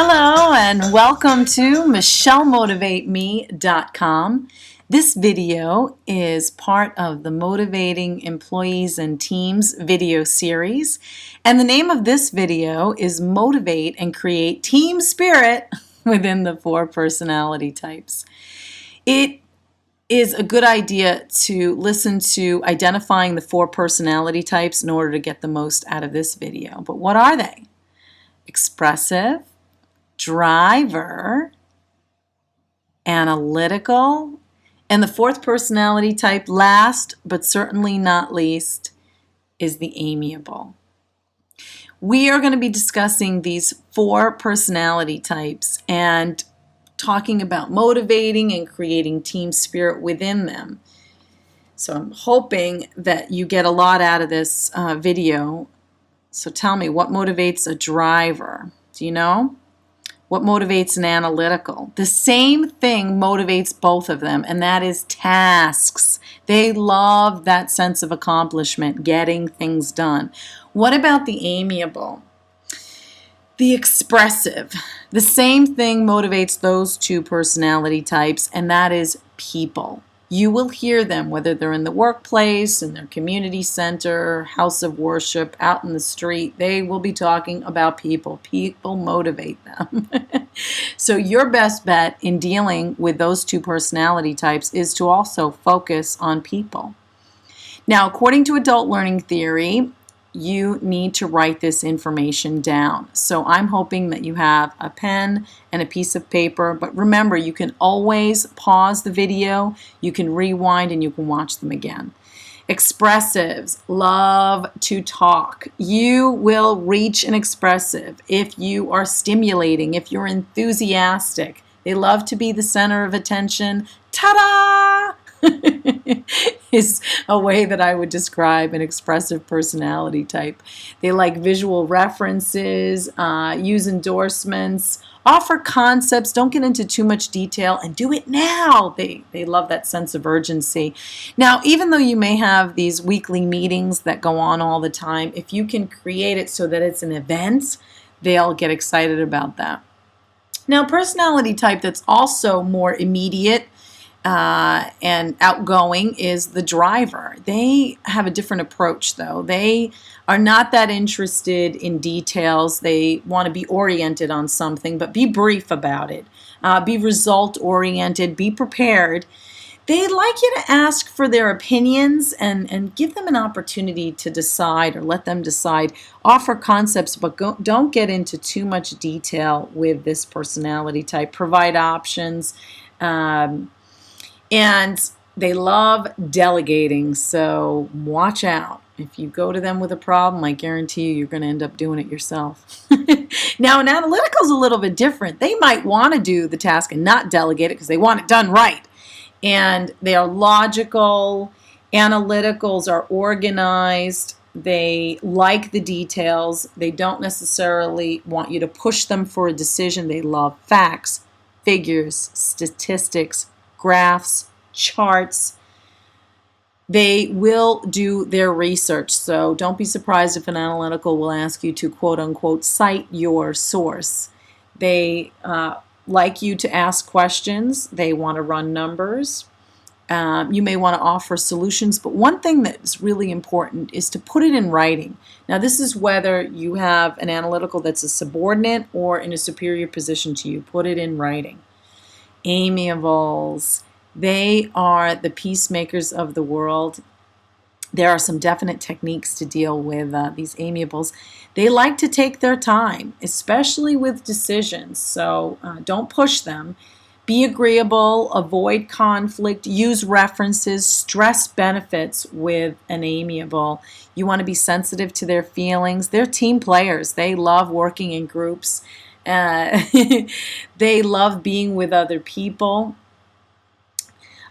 Hello and welcome to MichelleMotivateMe.com. This video is part of the Motivating Employees and Teams video series, and the name of this video is Motivate and Create Team Spirit within the 4 personality types. It is a good idea to listen to identifying the 4 personality types in order to get the most out of this video. But what are they? Expressive, driver, analytical, and the 4th personality type, last but certainly not least, is the amiable. We are going to be discussing these 4 personality types and talking about motivating and creating team spirit within them. So I'm hoping that you get a lot out of this video. So tell me, what motivates a driver? Do you know? What motivates an analytical? The same thing motivates both of them, and that is tasks. They love that sense of accomplishment, getting things done. What about the amiable? The expressive. The same thing motivates those 2 personality types, and that is people. You will hear them, whether they're in the workplace, in their community center, house of worship, out in the street. They will be talking about people. People motivate them. So your best bet in dealing with those 2 personality types is to also focus on people. Now, according to adult learning theory, you need to write this information down. So I'm hoping that you have a pen and a piece of paper, but remember, you can always pause the video, you can rewind, and you can watch them again. Expressives love to talk. You will reach an expressive if you are stimulating, if you're enthusiastic. They love to be the center of attention. Ta-da! Is a way that I would describe an expressive personality type. They like visual references, use endorsements, offer concepts, don't get into too much detail, and do it now. They love that sense of urgency. Now, even though you may have these weekly meetings that go on all the time, if you can create it so that it's an event, they'll get excited about that. Now, personality type that's also more immediate and outgoing is the driver. They have a different approach, though. They are not that interested in details. They want to be oriented on something, but be brief about it. Be result-oriented. Be prepared. They like you to ask for their opinions and give them an opportunity to decide, or let them decide. Offer concepts, but don't get into too much detail with this personality type. Provide options. And they love delegating, so watch out. If you go to them with a problem, I guarantee you're going to end up doing it yourself. Now, an analytical is a little bit different. They might want to do the task and not delegate it because they want it done right. And they are logical. Analyticals are organized. They like the details. They don't necessarily want you to push them for a decision. They love facts, figures, statistics, graphs, charts. They will do their research, so don't be surprised if an analytical will ask you to quote-unquote cite your source. They like you to ask questions. They want to run numbers. You may want to offer solutions, but one thing that's really important is to put it in writing. Now, this is whether you have an analytical that's a subordinate or in a superior position to you. Put it in writing. Amiables, they are the peacemakers of the world. There are some definite techniques to deal with these amiables. They like to take their time, especially with decisions, so don't push them. Be agreeable, avoid conflict, use references, stress benefits with an amiable. You want to be sensitive to their feelings. They're team players. They love working in groups. They love being with other people.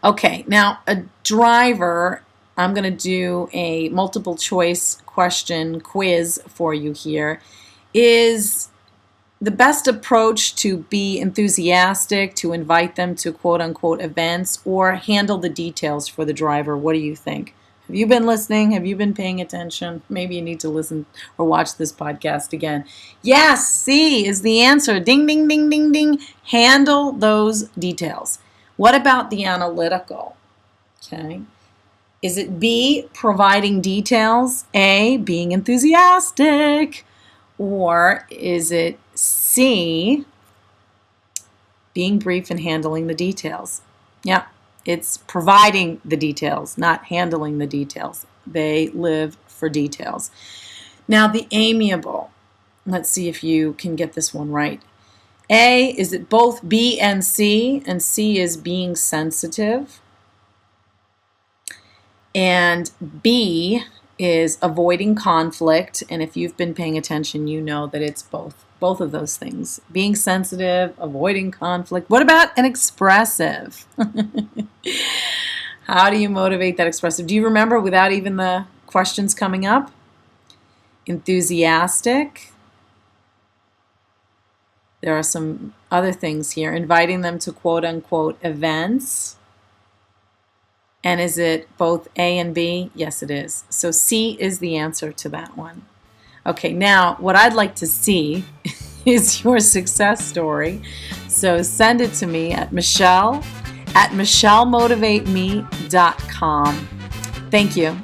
Okay, now a driver, I'm going to do a multiple choice question quiz for you here. Is the best approach to be enthusiastic, to invite them to quote-unquote events, or handle the details for the driver? What do you think? Have you been listening? Have you been paying attention? Maybe you need to listen or watch this podcast again. Yes, C is the answer. Ding, ding, ding, ding, ding. Handle those details. What about the analytical? Okay. Is it B, providing details? A, being enthusiastic? Or is it C, being brief and handling the details? Yeah, it's providing the details, not handling the details. They live for details. Now, the amiable. Let's see if you can get this one right. A, is it both B and C? And C is being sensitive. And B is avoiding conflict. And if you've been paying attention, you know that it's both of those things. Being sensitive, avoiding conflict. What about an expressive? How do you motivate that expressive? Do you remember without even the questions coming up? Enthusiastic. There are some other things here. Inviting them to quote-unquote events. And is it both A and B? Yes, it is. So C is the answer to that one. Okay, now what I'd like to see is your success story. So send it to me at Michelle@michellemotivateme.com. Thank you.